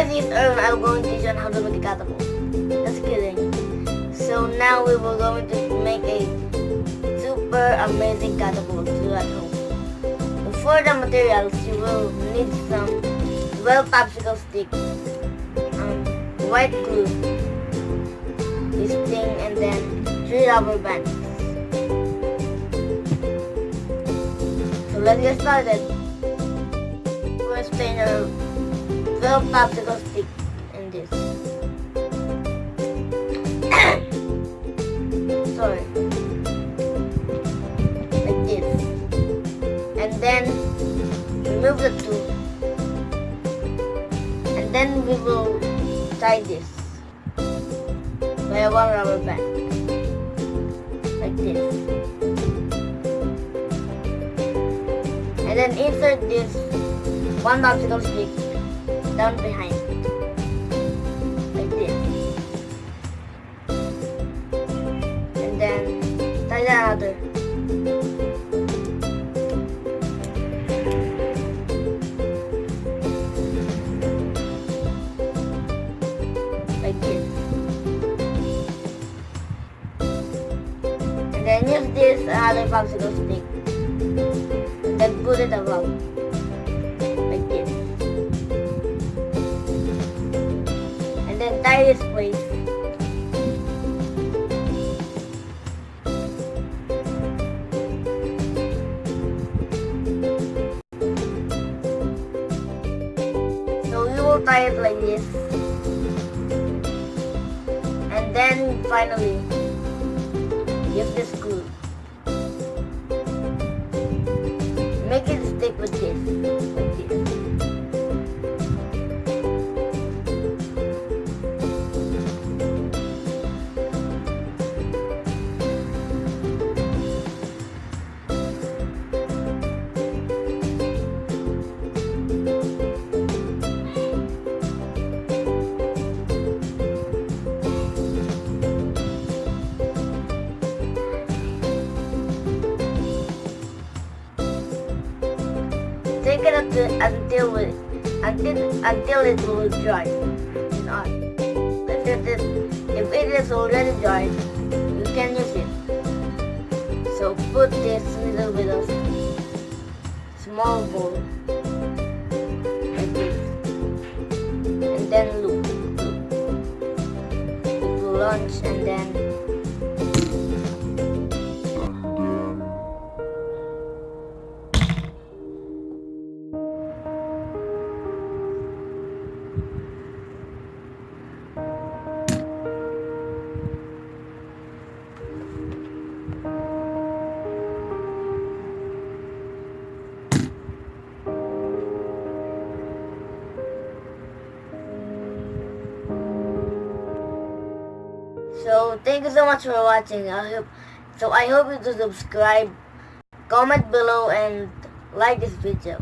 by this I'm going to teach you on how to make a catapult. Just kidding. So now we were going to make a super amazing catapult to do at home. For the materials, you will need some popsicle stick, white glue, this thing, and then 3 rubber bands. So let's get started. First, place your 12 popsicle stick in this. Sorry. Like this. And then remove the two. And then we will tie this by 1 rubber band. Like this. And then insert this 1 popsicle stick down behind. Like this. And then tie the other. Like this. And then use this other popsicle stick. And then put it above. Like this. And then tie this place. So you will tie it like this. And then finally, use this glue. Make it stick with this, like this. Take it until it will dry. If it is already dried, you can use it. So put this little bit of small bowl like this, and then loop. It will launch and then. So thank you so much for watching. I hope you to subscribe, comment below, and like this video.